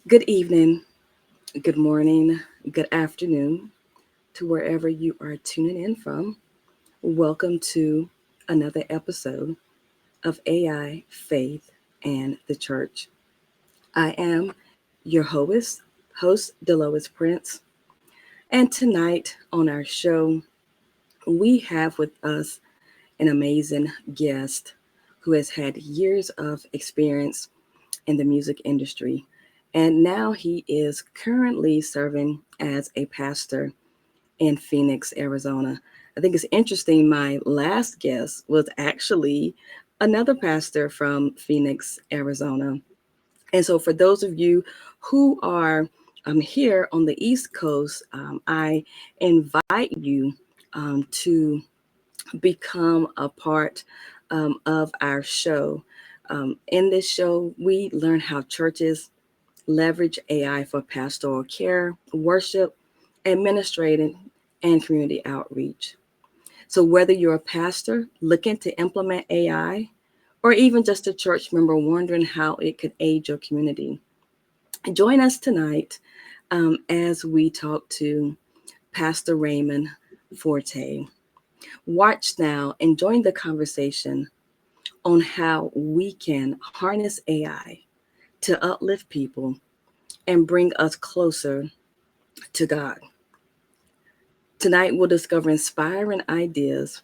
Good evening, good morning, good afternoon to wherever you are tuning in from. Welcome to another episode of AI, Faith, and the Church. I am your host Delois Prince, and tonight on our show, we have with us an amazing guest who has had years of experience in the music industry, and now he is currently serving as a pastor in Phoenix, Arizona. I think it's interesting. My last guest was actually another pastor from Phoenix, Arizona. And so, for those of you who are here on the East Coast, I invite you to become a part of our show. In this show, we learn how churches leverage AI for pastoral care, worship, administrating, and community outreach. So, whether you're a pastor looking to implement AI, or even just a church member wondering how it could aid your community, join us tonight as we talk to Pastor Raymond Forte. Watch now and join the conversation on how we can harness AI to uplift people and bring us closer to God. Tonight, we'll discover inspiring ideas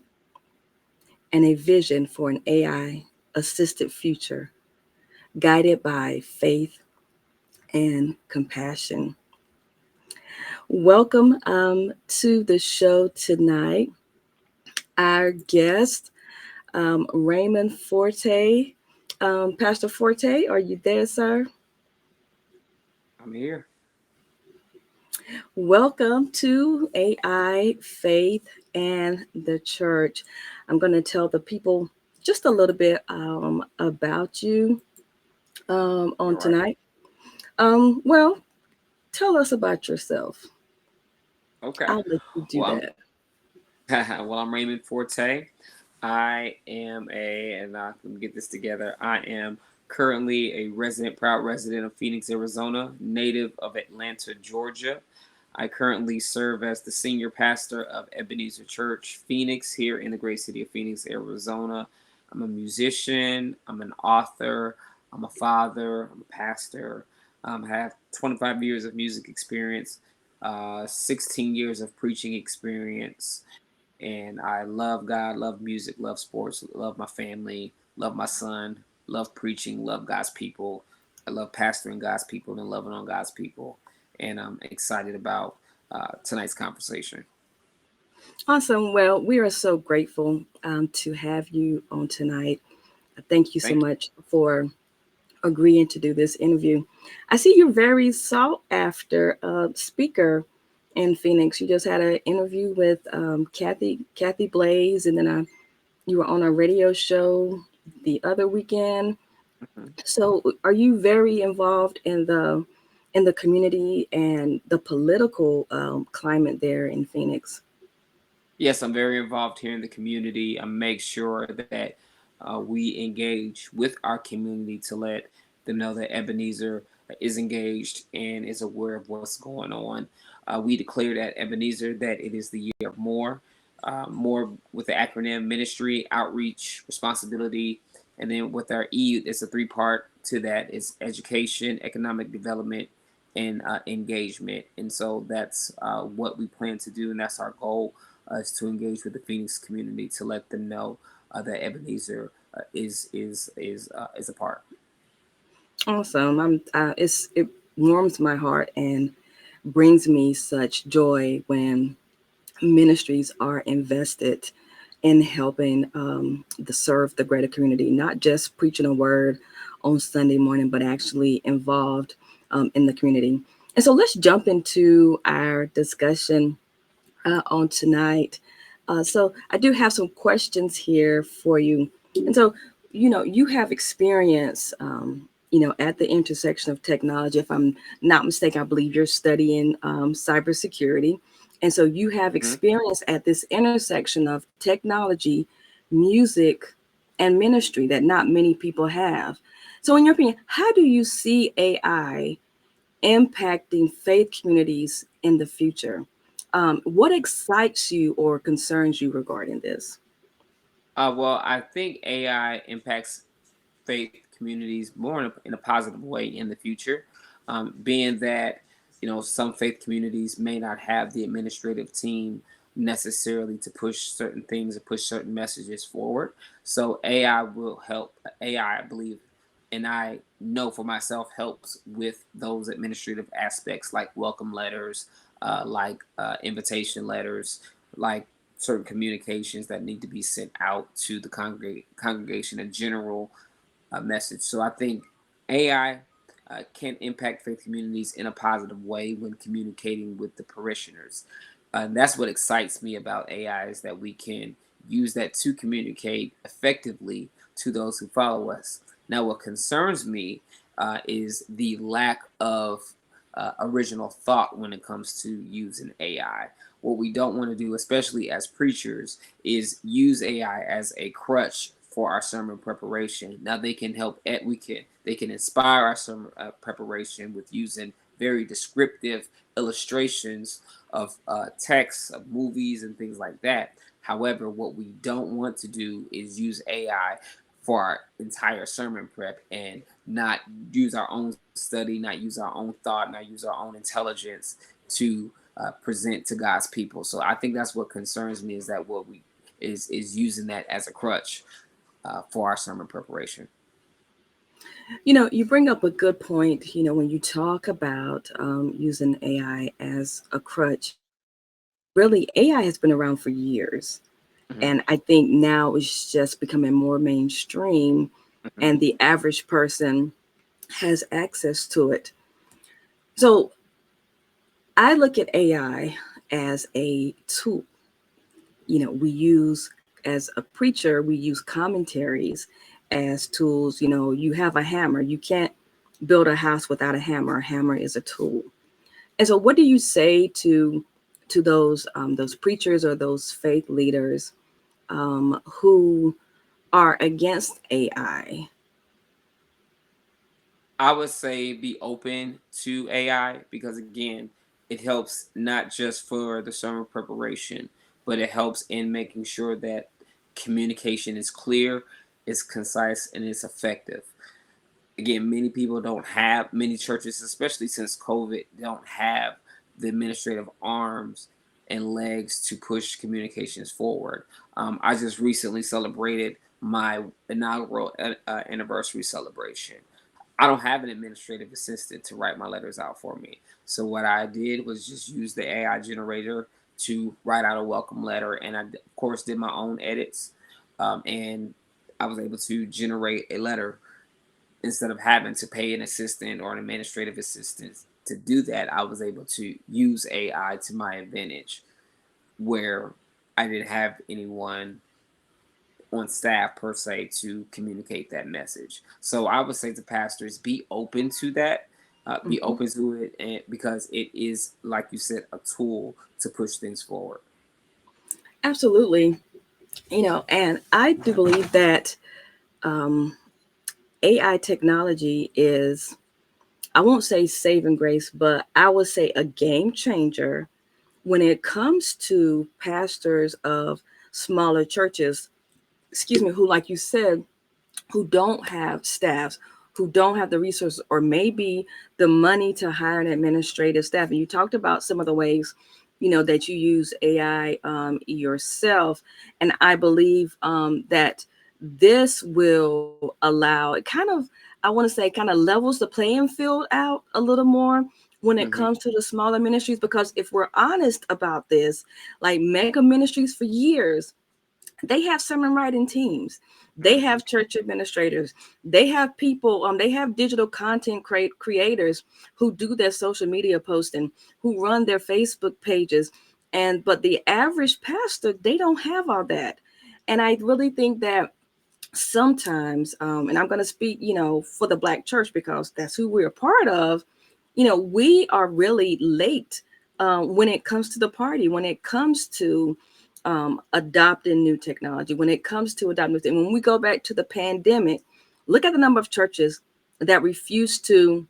and a vision for an AI assisted future guided by faith and compassion. Welcome to the show tonight. Our guest, Raymond Forte. Pastor Forte, are you there, sir? I'm here. Welcome to AI, Faith, and the Church. I'm going to tell the people just a little bit about you on All right. tonight. Well, tell us about yourself. Okay. I'll let you do Well, that. I'm Raymond Forte. I am let me get this together. I am currently a proud resident of Phoenix, Arizona, native of Atlanta, Georgia. I currently serve as the senior pastor of Ebenezer Church, Phoenix, here in the great city of Phoenix, Arizona. I'm a musician. I'm an author. I'm a father. I'm a pastor. I have 25 years of music experience, 16 years of preaching experience, and I love God, love music, love sports, love my family, love my son, love preaching, love God's people. I love pastoring God's people and loving on God's people, and I'm excited about tonight's conversation. Awesome. Well, we are so grateful to have you on tonight. Thank you so Thank you. much for agreeing to do this interview. I see you're very sought after speaker in Phoenix. You just had an interview with Kathy Blaze, and then you were on a radio show the other weekend. Mhm. So, are you very involved in the community and the political climate there in Phoenix? Yes, I'm very involved here in the community. I make sure that we engage with our community to let them know that Ebenezer is engaged and is aware of what's going on. We declared at Ebenezer that it is the year of more, more with the acronym ministry, outreach, responsibility, and then with our E, it's a three-part to that. It's education, economic development, and engagement. And so that's what we plan to do, and that's our goal, is to engage with the Phoenix community to let them know that Ebenezer is a part. Awesome. It warms my heart and brings me such joy when ministries are invested in helping serve the greater community, not just preaching a word on Sunday morning, but actually involved in the community. And so let's jump into our discussion on tonight. So I do have some questions here for you. And so, you have experience, at the intersection of technology. If I'm not mistaken, I believe you're studying cybersecurity. And so you have Mhm. experience at this intersection of technology, music, and ministry that not many people have. So, in your opinion, how do you see AI impacting faith communities in the future. What excites you or concerns you regarding this? Well, I think AI impacts faith communities more in a positive way in the future, being that some faith communities may not have the administrative team necessarily to push certain things or push certain messages forward. So AI will help. AI, I believe, and I know for myself, helps with those administrative aspects like welcome letters, like invitation letters, like certain communications that need to be sent out to the congregation in general message. So I think AI can impact faith communities in a positive way when communicating with the parishioners. And that's what excites me about AI, is that we can use that to communicate effectively to those who follow us. Now, what concerns me is the lack of original thought when it comes to using AI. What we don't want to do, especially as preachers, is use AI as a crutch for our sermon preparation. Now they can help at they can inspire our sermon preparation with using very descriptive illustrations of texts, of movies, and things like that. However, what we don't want to do is use AI for our entire sermon prep and not use our own study, not use our own thought, not use our own intelligence to present to God's people. So I think that's what concerns me, is that what we is using that as a crutch for our sermon preparation. You bring up a good point. When you talk about using AI as a crutch, really, AI has been around for years. Hmm. And I think now it's just becoming more mainstream, Hmm. and the average person has access to it. So I look at AI as a tool. We use, as a preacher, we use commentaries as tools. You have a hammer. You can't build a house without a hammer. A hammer is a tool. And so, what do you say to those preachers or those faith leaders who are against AI? I would say be open to AI, because again, it helps not just for the sermon preparation, but it helps in making sure that communication is clear, is concise, and is effective. Again, many people don't have, many churches, especially since COVID, don't have the administrative arms and legs to push communications forward. I just recently celebrated my inaugural anniversary celebration. I don't have an administrative assistant to write my letters out for me. So what I did was just use the AI generator to write out a welcome letter, and I of course did my own edits, and I was able to generate a letter instead of having to pay an assistant or an administrative assistant to do that. I was able to use AI to my advantage, where I didn't have anyone on staff per se to communicate that message. So I would say to pastors, be open to that, be Mhm. open to it, and because it is, like you said, a tool to push things forward. Absolutely. And I do believe that um, AI technology is, I won't say saving grace, but I would say a game changer when it comes to pastors of smaller churches, excuse me, who, like you said, who don't have staffs, who don't have the resources, or maybe the money to hire an administrative staff. And you talked about some of the ways, that you use AI yourself. And I believe that this will allow it kind of, I want to say, kind of levels the playing field out a little more when it Hmm. comes to the smaller ministries. Because if we're honest about this, like mega ministries for years, they have sermon writing teams, they Hmm. have church administrators, they have people, they have digital content creators who do their social media posting, who run their Facebook pages. But the average pastor, they don't have all that. And I really think that sometimes, and I'm going to speak, for the Black church, because that's who we're a part of. We are really late when it comes to the party, when it comes to adopting new technology, when it comes to adopting new things. When we go back to the pandemic, look at the number of churches that refuse to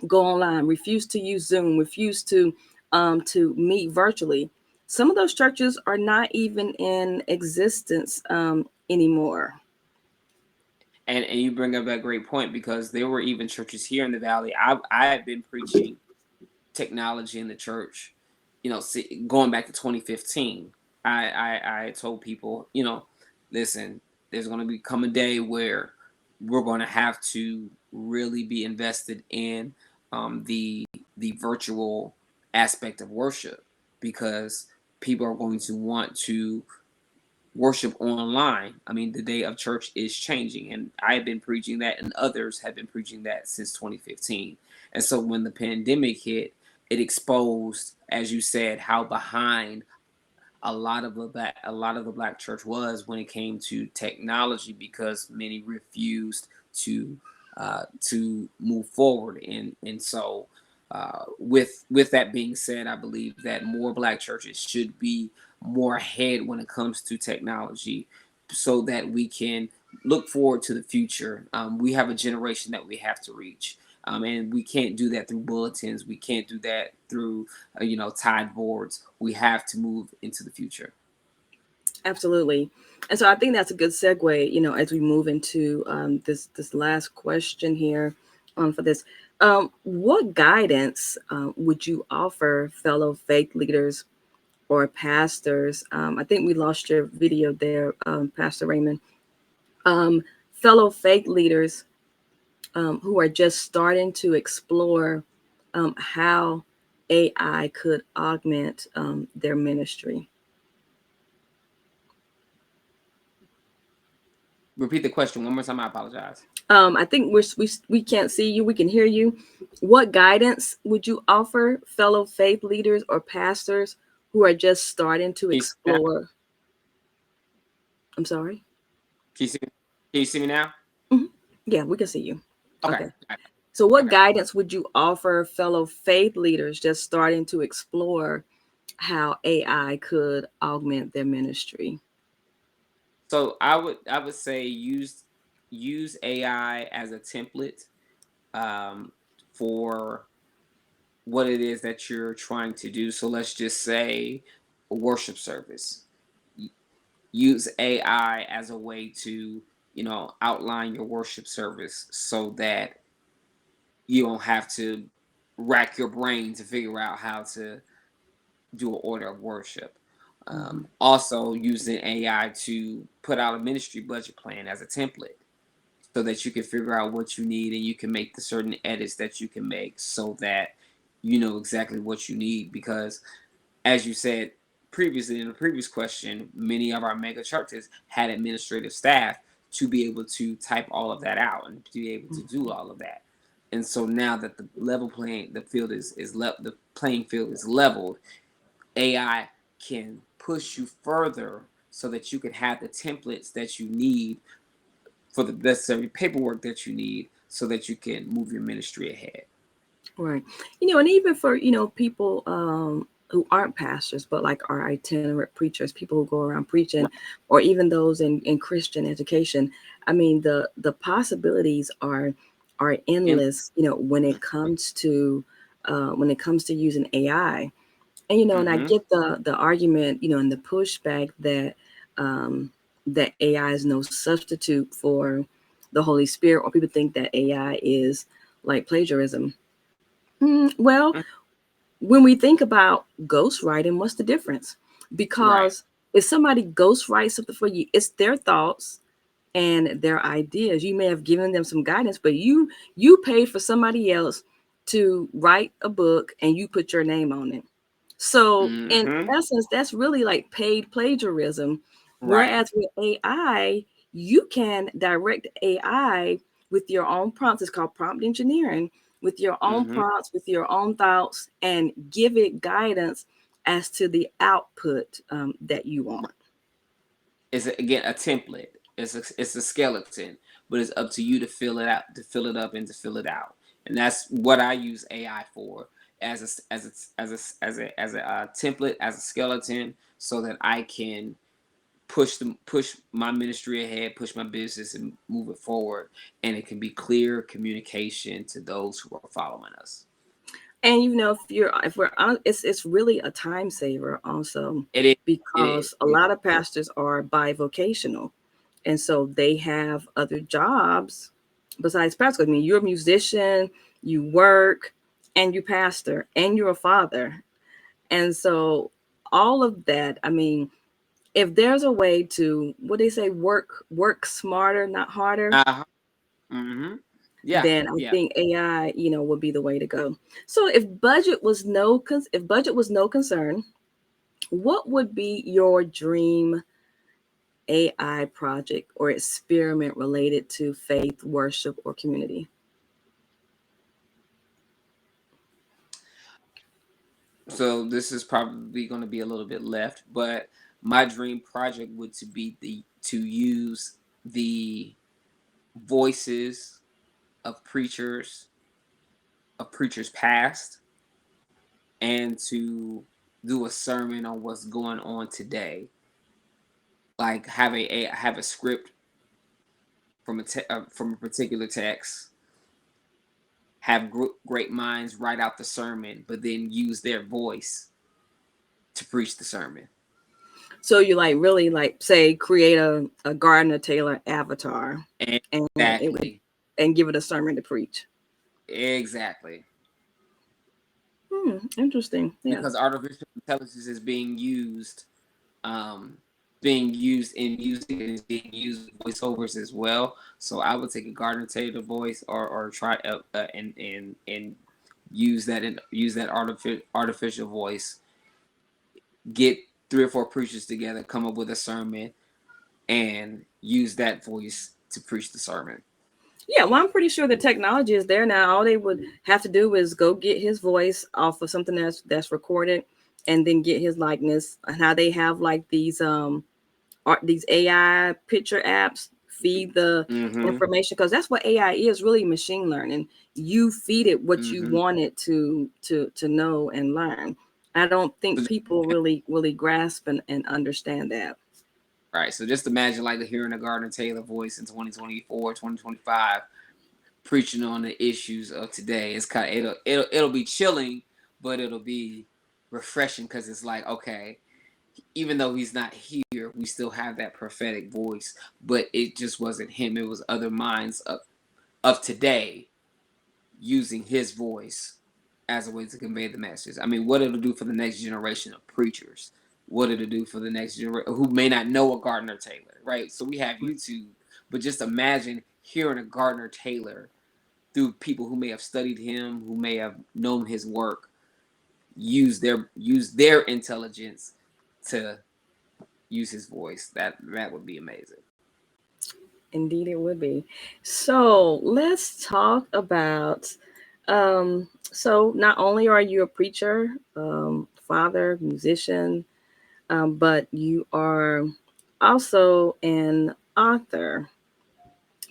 go online, refuse to use Zoom, refuse to meet virtually. Some of those churches are not even in existence anymore. And you bring up that great point, because there were even churches here in the valley. I had been preaching technology in the church, going back to 2015. I told people, listen, there's going to become a day where we're going to have to really be invested in the virtual aspect of worship, because people are going to want to worship online. I mean, the day of church is changing, and I've been preaching that, and others have been preaching that since 2015. And so when the pandemic hit, it exposed, as you said, how behind a lot of the black church was when it came to technology, because many refused to move forward. And so with that being said, I believe that more black churches should be more ahead when it comes to technology, so that we can look forward to the future. We have a generation that we have to reach. And we can't do that through bulletins. We can't do that through tide boards. We have to move into the future. Absolutely. And so I think that's a good segue, as we move into this last question here for this. What guidance would you offer fellow faith leaders or pastors? I think we lost your video there, Pastor Raymond. Um, Fellow faith leaders who are just starting to explore how AI could augment their ministry. Repeat the question one more time. I apologize. I think we can't see you. We can hear you. What guidance would you offer fellow faith leaders or pastors who are just starting to Can you see me now? explore? I'm sorry. Can you see me? Can you see me now? Mhm. Yeah, we can see you. Okay. Okay. So, what Okay. guidance would you offer fellow faith leaders just starting to explore how AI could augment their ministry? So I would say use AI as a template um, for what it is that you're trying to do. So let's just say a worship service. Use AI as a way to outline your worship service, so that you don't have to rack your brain to figure out how to do an order of worship. Mhm. Also, using AI to put out a ministry budget plan as a template, so that you can figure out what you need, and you can make the certain edits that you can make, so that you know exactly what you need. Because, as you said previously in the previous question, many of our mega churches had administrative staff to be able to type all of that out and to be able to do Mhm. all of that. And so now that the field the playing field is leveled, AI can push you further, so that you can have the templates that you need for the necessary paperwork that you need, so that you can move your ministry ahead. Right. And even for, people who aren't pastors, but like are itinerant preachers, people who go around preaching, Right. or even those in Christian education. I mean, the possibilities are And endless, when it comes to using AI. And I mm-hmm, get the argument, and the pushback that AI is no substitute for the Holy Spirit, or people think that AI is like plagiarism. Well, when we think about ghostwriting, what's the difference? right. Because if somebody ghostwrites something for you, it's their thoughts and their ideas. You may have given them some guidance, but you paid for somebody else to write a book and you put your name on it. So in Mm-hmm, essence, that's really like paid plagiarism. right. Whereas with AI, you can direct AI with your own prompts. It's called prompt engineering, with your own Mm-hmm. prompts, with your own thoughts, and give it guidance as to the output that you want. It's again a template. It's a skeleton, but it's up to you to fill it out, to fill it up, and to fill it out. And that's what I use AI for, as a template, as a skeleton, so that I can push my ministry ahead, push my business, and move it forward. And it can be clear communication to those who are following us. And if we're on, it's really a time saver also, It is. because a lot of pastors are bivocational, and so they have other jobs besides pastor. I mean, you're a musician, you work, and you pastor, and you're a father, and so all of that. I mean, if there's a way to, what they say, work smarter, not harder, Uh-huh. Mm-hmm. Yeah. then I Yeah. think AI, would be the way to go. So if budget was no concern, what would be your dream AI project or experiment related to faith, worship, or community? So this is probably going to be a little bit left, but my dream project would to be to use the voices of preachers past, and to do a sermon on what's going on today. Like have a script from a particular text, have great minds write out the sermon, but then use their voice to preach the sermon. So you like really like say create a Gardner Taylor avatar and it would Exactly. and give it a sermon to preach. Exactly. Interesting. Yeah. Because artificial intelligence is um, being used in music, and is being used with voiceovers as well. So I would take a Gardner Taylor voice, or try and use that artificial voice, get 3 or 4 preachers together, come up with a sermon, and use that voice to preach the sermon. Yeah, well, I'm pretty sure the technology is there now. All they would have to do is go get his voice off of something that's recorded, and then get his likeness. And how they have like these AI picture apps feed the Mm-hmm. information, because that's what AI is, really machine learning. You feed it what you Mm-hmm. want it to know and learn. I don't think people really grasp and understand that. Right. So just imagine like hearing a Gardner Taylor voice in 2024, 2025, preaching on the issues of today. It's kind of it'll be chilling, but it'll be refreshing, because it's like, okay, even though he's not here, we still have that prophetic voice, but it just wasn't him. It was other minds of today using his voice as a way to convey the message. I mean, what it'll do for the next generation of preachers, what it'll do for the next generation who may not know a Gardner Taylor, right? So we have YouTube, but just imagine hearing a Gardner Taylor through people who may have studied him, who may have known his work, use their intelligence to use his voice. That would be amazing. Indeed, it would be. So let's talk about. So not only are you a preacher, father, musician, but you are also an author,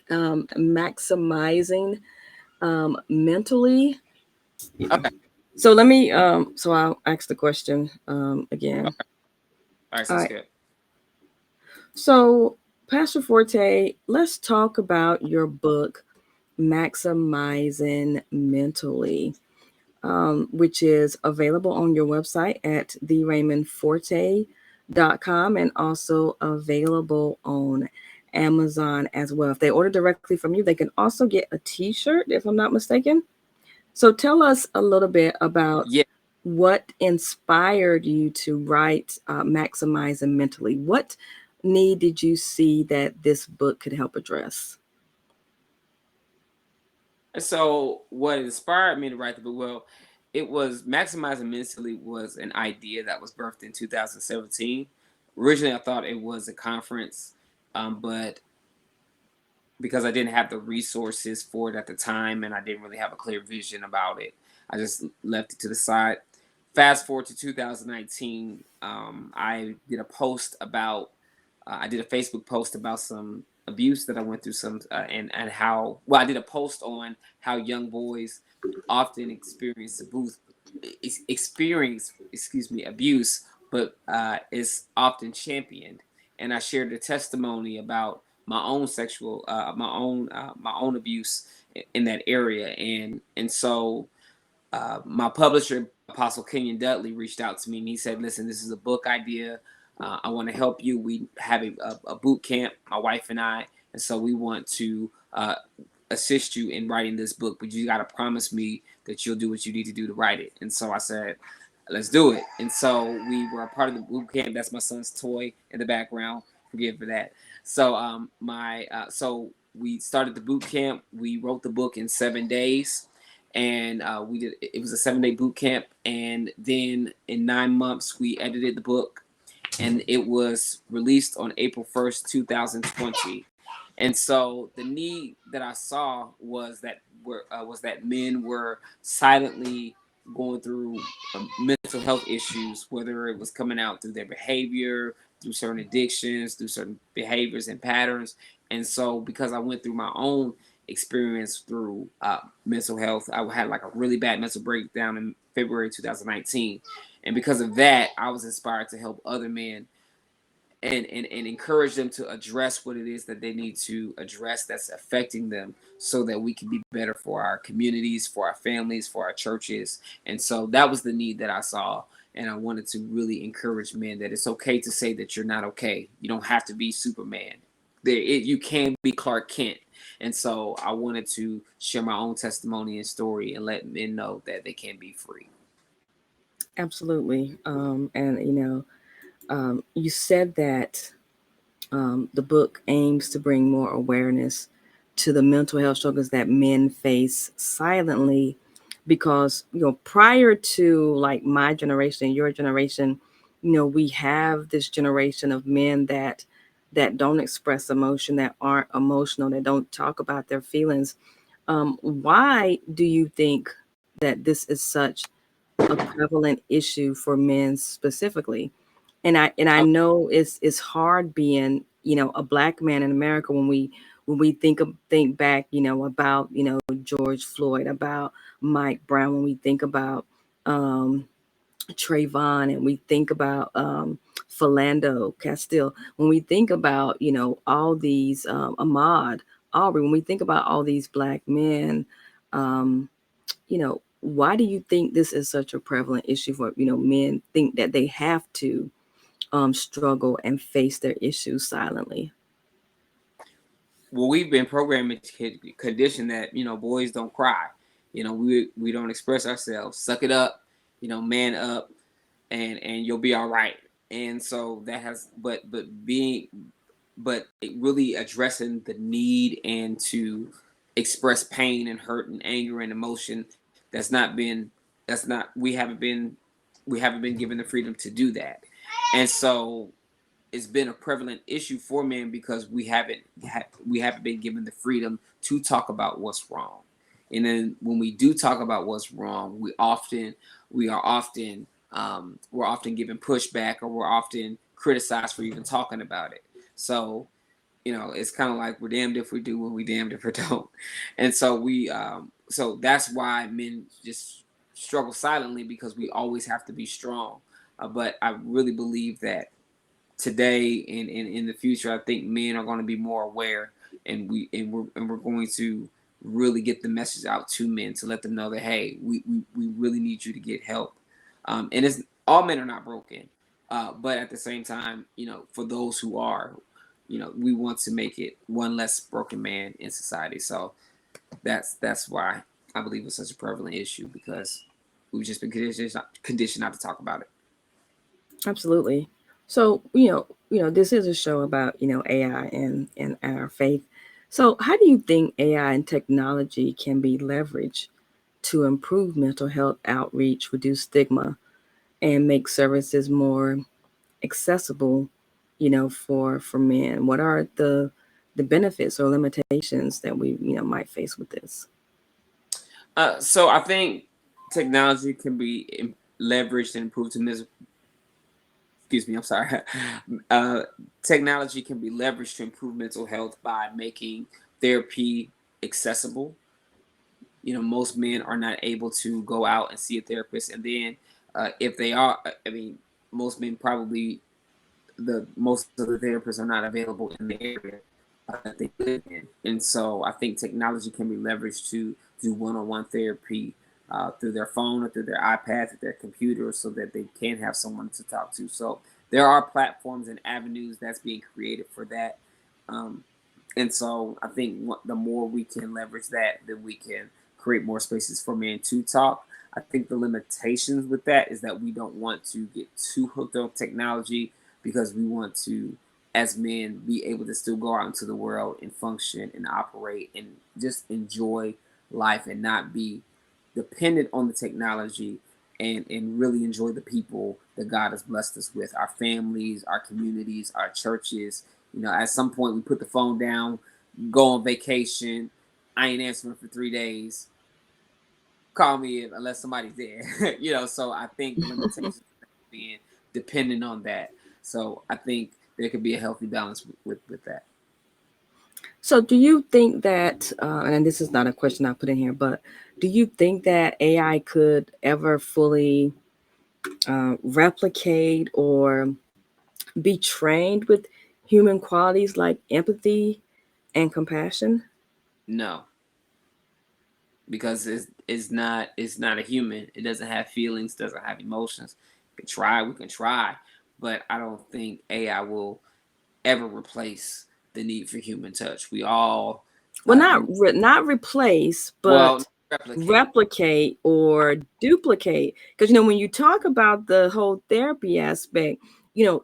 maximizing mentally. Okay. So let me. So I'll ask the question again. Okay. All right. All Sounds right. good. So Pastor Forte, let's talk about your book, Maximizing Mentally, which is available on your website at theraymondforte.com, and also available on Amazon as well. If they order directly from you, they can also get a t-shirt, if I'm not mistaken. So tell us a little bit about Yeah. what inspired you to write Maximizing Mentally. What need did you see that this book could help address? So what inspired me to write the book? Well, it was maximizing mentally was an idea that was birthed in 2017. Originally, I thought it was a conference, but because I didn't have the resources for it at the time, and I didn't really have a clear vision about it, I just left it to the side. Fast forward to 2019, I did a Facebook post about some abuse that I went through, and how, well, I did a post on how young boys often experience, excuse me, abuse, but is often championed. and I shared a testimony about my own sexual, my own abuse in that area, and so my publisher, Apostle Kenyon Dudley, reached out to me and he said, "Listen, this is a book idea. I want to help you. We have a boot camp, my wife and I, and so we want to assist you in writing this book, but you got to promise me that you'll do what you need to do to write it." And so I said, "Let's do it." And so we were a part of the boot camp. That's my son's toy in the background. Forgive for that. So so we started the boot camp. We wrote the book in 7 days, and we did. It was a 7-day boot camp, and then in 9 months we edited the book, and it was released on April 1st, 2020. And so the need that I saw was that men were silently going through mental health issues, whether it was coming out through their behavior, through certain addictions, through certain behaviors and patterns. And so because I went through my own experience through mental health, I had like a really bad mental breakdown in February 2019. And because of that, I was inspired to help other men and encourage them to address what it is that they need to address that's affecting them, so that we can be better for our communities, for our families, for our churches. And so that was the need that I saw. And I wanted to really encourage men that it's okay to say that you're not okay. You don't have to be Superman. You can be Clark Kent. And so I wanted to share my own testimony and story and let men know that they can be free. Absolutely. And you said that the book aims to bring more awareness to the mental health struggles that men face silently, because prior to like my generation, your generation, we have this generation of men that don't express emotion, that aren't emotional, that don't talk about their feelings. Why do you think that this is such a prevalent issue for men specifically? And I know it's hard being a black man in America when we think back about George Floyd, about Mike Brown, when we think about um Trayvon, and we think about Philando Castile, when we think about all these Ahmaud Arbery, when we think about all these black men, um why do you think this is such a prevalent issue for men think that they have to struggle and face their issues silently? Well, we've been programmed to condition that boys don't cry. We don't express ourselves. Suck it up, man up, and you'll be all right. And so that has, but it really addressing the need and to express pain and hurt and anger and emotion. That's not been. That's not. We haven't been given the freedom to do that, and so it's been a prevalent issue for men because we haven't been given the freedom to talk about what's wrong. And then when we do talk about what's wrong, we are often we're often given pushback, or we're often criticized for even talking about it. So it's kind of like we're damned if we do and we damned if we don't. And so so that's why men just struggle silently, because we always have to be strong. But I really believe that today and in the future, I think men are going to be more aware, and we're going to really get the message out to men to let them know that, hey, we really need you to get help. And it's all men are not broken, but at the same time, for those who are, we want to make it one less broken man in society. So that's why I believe it's such a prevalent issue, because we've just been conditioned not to talk about it. Absolutely. So, this is a show about, AI and our faith. So, how do you think AI and technology can be leveraged to improve mental health outreach, reduce stigma, and make services more accessible, for men? What are the benefits or limitations that we, might face with this? So I think technology can be leveraged and improved to excuse me, I'm sorry. Uh, Technology can be leveraged to improve mental health by making therapy accessible. Most men are not able to go out and see a therapist, and then if they are, I mean, most men probably the most of the therapists are not available in the area that they live in, and so I think technology can be leveraged to do one-on-one therapy through their phone or through their iPad, through their computer, so that they can have someone to talk to. So there are platforms and avenues that's being created for that. Um, and so I think the more we can leverage that, then we can create more spaces for men to talk. I think the limitations with that is that we don't want to get too hooked on technology, because we want to, as men, be able to still go out into the world and function and operate and just enjoy life and not be dependent on the technology, and really enjoy the people that God has blessed us with, our families, our communities, our churches. At some point we put the phone down, go on vacation. I ain't answering for 3 days. Call me unless somebody's there. So I think the limitations being dependent on that. So I think there could be a healthy balance with that. So, do you think that, and this is not a question I put in here, but do you think that AI could ever fully replicate or be trained with human qualities like empathy and compassion? No, because it's not a human. It doesn't have feelings, doesn't have emotions. We can try, but I don't think AI will ever replace the need for human touch. We all Well, need, not replace, well, but replicate. replicate or duplicate. Because when you talk about the whole therapy aspect,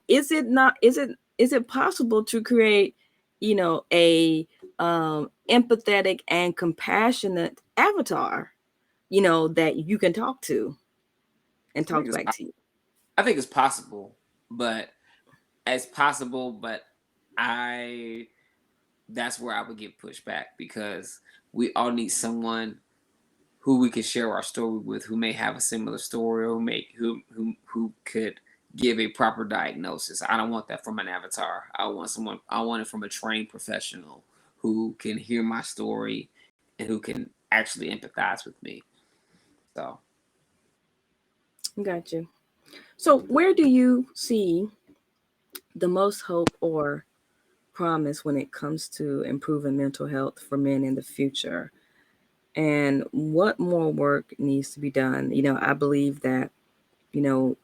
is it not? Is it possible to create, a empathetic and compassionate avatar, that you can talk to and I think talks it's back to you? I think it's possible, but it's possible, but I that's where I would get pushed back, because we all need someone who we could share our story with, who may have a similar story, or who could give a proper diagnosis. I don't want that from an avatar. I want it from a trained professional who can hear my story and who can actually empathize with me. So Got you. So, where do you see the most hope or promise when it comes to improving mental health for men in the future? And what more work needs to be done? I believe that, you know,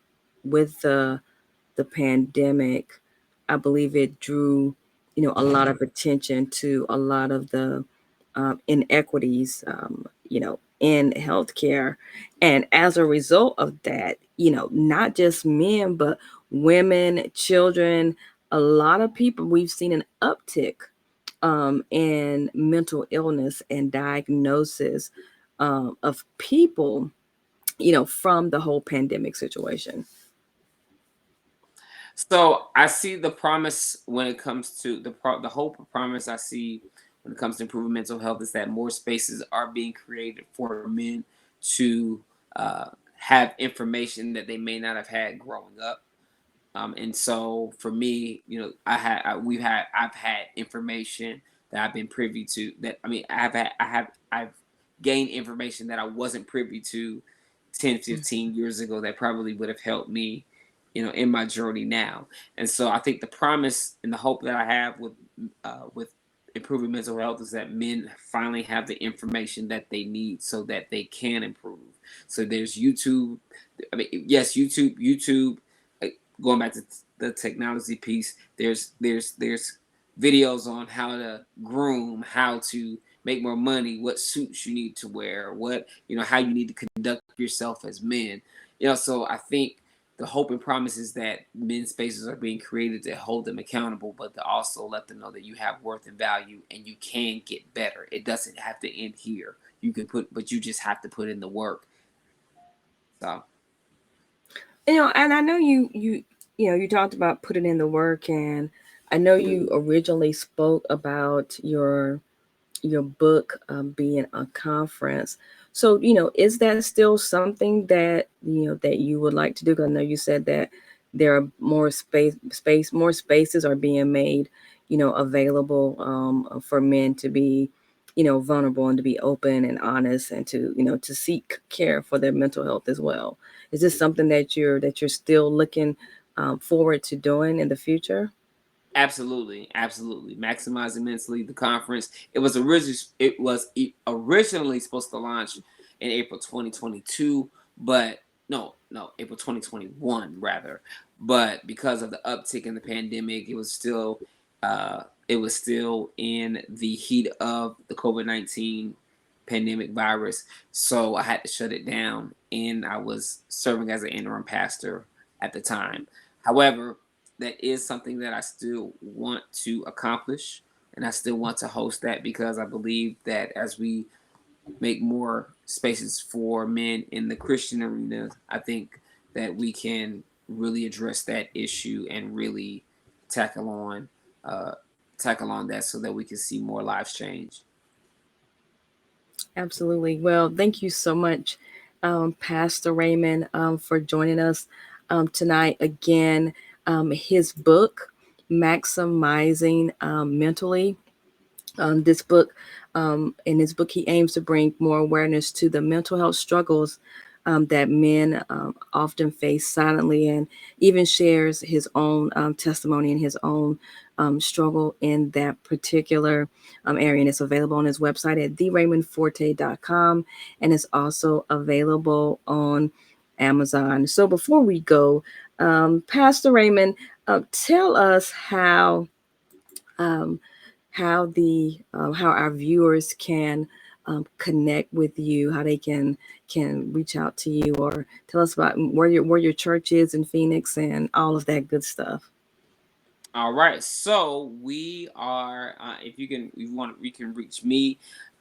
with the pandemic, I believe it drew, a lot of attention to a lot of the inequities, in healthcare. And as a result of that, not just men, but women, children, a lot of people, we've seen an uptick in mental illness and diagnosis of people, from the whole pandemic situation. So I see the promise when it comes to the hope or promise I see when it comes to improving mental health is that more spaces are being created for men to have information that they may not have had growing up. And so for me, I've had information that I've been privy to. That I mean, I've gained information that I wasn't privy to 10, 15 years ago, that probably would have helped me, in my journey now. And so I think the promise and the hope that I have with improving mental health is that men finally have the information that they need so that they can improve. So there's YouTube. I mean, yes, YouTube. Going back to the technology piece, there's videos on how to groom, how to make more money, what suits you need to wear, what how you need to conduct yourself as men. So I think the hope and promise is that men's spaces are being created to hold them accountable, but to also let them know that you have worth and value and you can get better. It doesn't have to end here. You can but you just have to put in the work. So And I know you talked about putting in the work, and I know you originally spoke about your book being a conference. So, is that still something that that you would like to do? 'Cause I know you said that there are more spaces are being made, available for men to be, vulnerable and to be open and honest and to, to seek care for their mental health as well. Is this something that you're still looking forward to doing in the future? Absolutely, absolutely. Maximizing mentally the conference. It was originally supposed to launch in April 2022, but no, April 2021 rather. But because of the uptick in the pandemic, it was still in the heat of the COVID-19 pandemic virus. So I had to shut it down, and I was serving as an interim pastor at the time. However, that is something that I still want to accomplish, and I still want to host that because I believe that as we make more spaces for men in the Christian arena, I think that we can really address that issue and really tackle on uh, tackle on that so that we can see more lives change. Absolutely. Well, thank you so much, Pastor Raymond, for joining us tonight again. His book, Maximizing Mentally. This book, in his book, he aims to bring more awareness to the mental health struggles that men often face silently, and even shares his own testimony and his own struggle in that particular area. And it's available on his website at theraymondforte.com, and it's also available on Amazon. So before we go, Pastor Raymond, tell us um, how our viewers can connect with you, how they can reach out to you, or tell us about where your church is in Phoenix and all of that good stuff. All right, so we are. If you want, you can reach me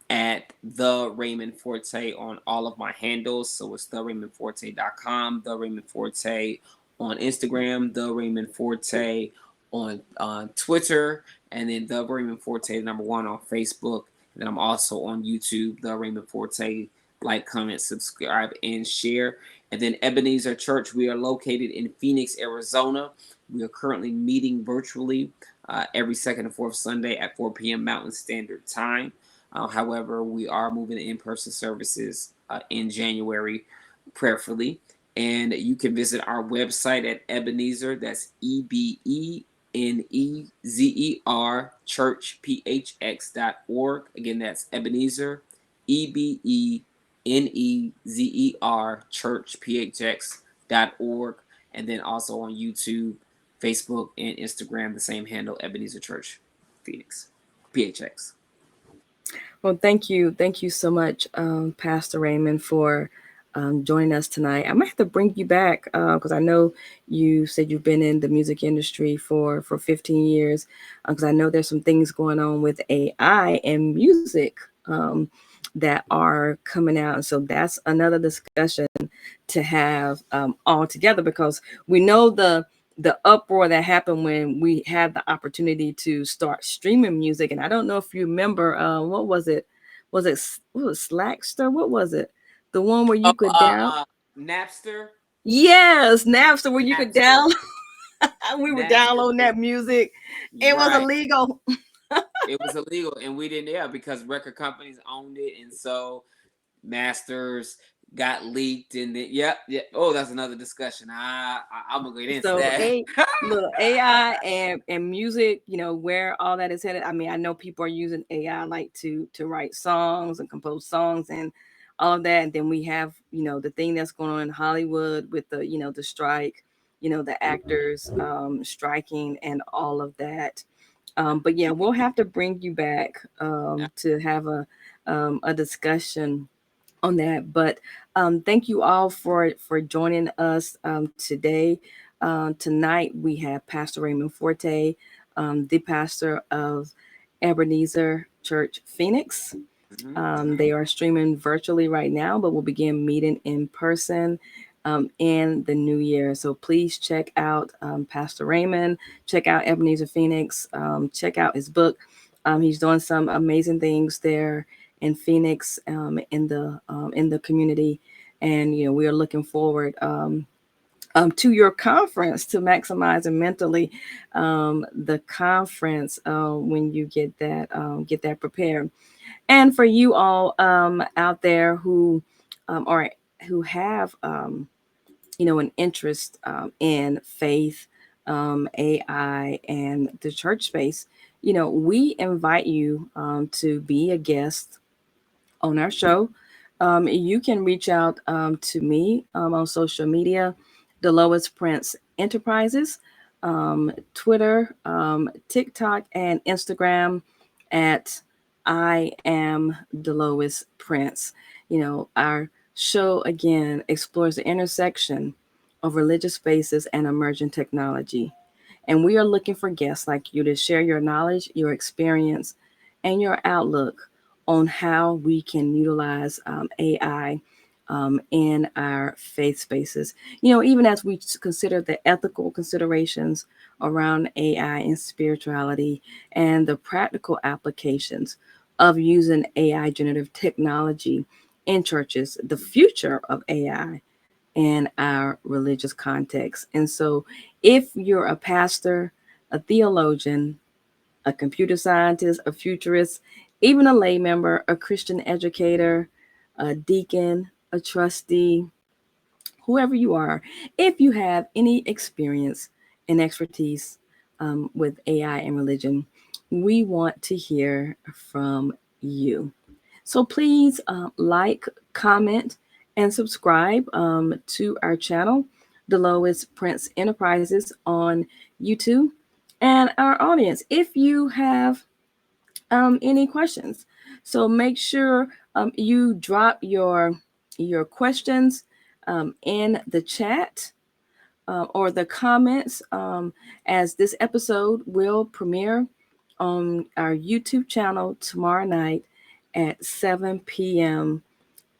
at the Raymond Forte on all of my handles. So it's theraymondforte.com, the Raymond Forte on Instagram, the Raymond Forte on Twitter, and then the Raymond Forte #1 on Facebook. And then I'm also on YouTube, the Raymond Forte. Like, comment, subscribe, and share. And then Ebenezer Church. We are located in Phoenix, Arizona. We are currently meeting virtually every second and fourth Sunday at 4 p.m. Mountain Standard Time. However, we are moving to in-person services in January, prayerfully. And you can visit our website at Ebenezer, that's Ebenezer Church-PHX.org. Again, that's Ebenezer, Ebenezer Church-PHX.org. And then also on YouTube, Facebook, and Instagram, the same handle, Ebenezer Church Phoenix, PHX. Well, thank you so much, Pastor Raymond, for joining us tonight. I might have to bring you back because I know you said you've been in the music industry for 15 years. Because I know there's some things going on with AI and music that are coming out, and so that's another discussion to have all together, because we know the uproar that happened when we had the opportunity to start streaming music. And I don't know if you remember, what was it? What was Slackster? What was it? The one where Oh, you could down? Napster. Yes, Napster, where you could Napster. down. We were Napster. downloading that music. It was Right. illegal. It was illegal, and we didn't. Yeah, because record companies owned it, and so masters got leaked, and then yep, yeah. Oh, that's another discussion. I'm gonna get into So that. a look, AI and music, where all that is headed. I mean, I know people are using AI like to write songs and compose songs and all of that. And then we have, the thing that's going on in Hollywood with the strike, the actors striking and all of that. But yeah, we'll have to bring you back to have a discussion on that. But thank you all for joining us today. Tonight we have Pastor Raymond Forte, the pastor of Ebenezer Church Phoenix. Mhm. They are streaming virtually right now, but we'll begin meeting in person in the new year. So please check out Pastor Raymond, check out Ebenezer Phoenix, check out his book. He's doing some amazing things there in Phoenix, in the community, and we are looking forward to your conference, to maximizing mentally, the conference, when you get that prepared. And for you all out there who are who have an interest in faith, AI, and the church space, we invite you to be a guest on our show. You can reach out to me on social media, Delois Prince Enterprises, Twitter, TikTok, and Instagram at I am Delois Prince. Our show again explores the intersection of religious spaces and emerging technology. And we are looking for guests like you to share your knowledge, your experience, and your outlook on how we can utilize AI in our faith spaces. Even as we consider the ethical considerations around AI and spirituality and the practical applications of using AI generative technology in churches, the future of AI in our religious context. And so, if you're a pastor, a theologian, a computer scientist, a futurist, even a lay member, a Christian educator, a deacon, a trustee, whoever you are, if you have any experience and expertise with AI and religion, we want to hear from you. So please like, comment, and subscribe to our channel, Delois Prince Enterprises on YouTube. And our audience, if you have any questions, so make sure you drop your questions in the chat or the comments, as this episode will premiere on our YouTube channel tomorrow night at 7 p.m.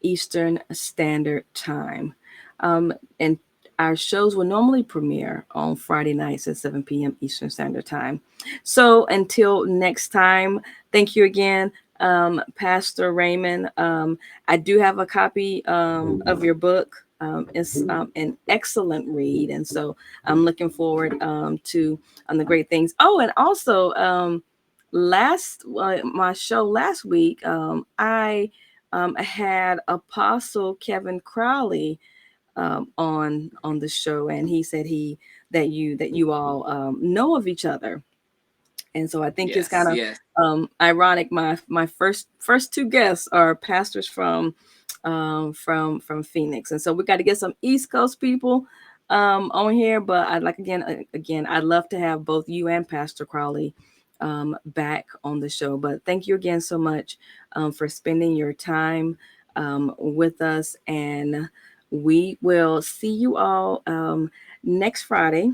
Eastern Standard Time. And our shows will normally premiere on Friday nights at 7 p.m. Eastern Standard Time. So until next time, thank you again, Pastor Raymond. I do have a copy of your book. It's an excellent read. And so I'm looking forward to the great things. Oh, and also, my show last week, I had Apostle Kevin Crowley on the show, and he said that you all know of each other, and so I think it's Yes, kind of yes. ironic. My first two guests are pastors from Phoenix, and so we got to get some East Coast people on here. But I'd like again, I'd love to have both you and Pastor Crowley back on the show. But thank you again so much for spending your time with us, and we will see you all next Friday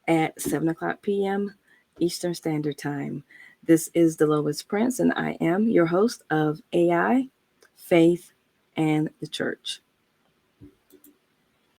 at 7 o'clock p.m. Eastern Standard Time. This is Delois Prince, and I am your host of AI, Faith, and the Church.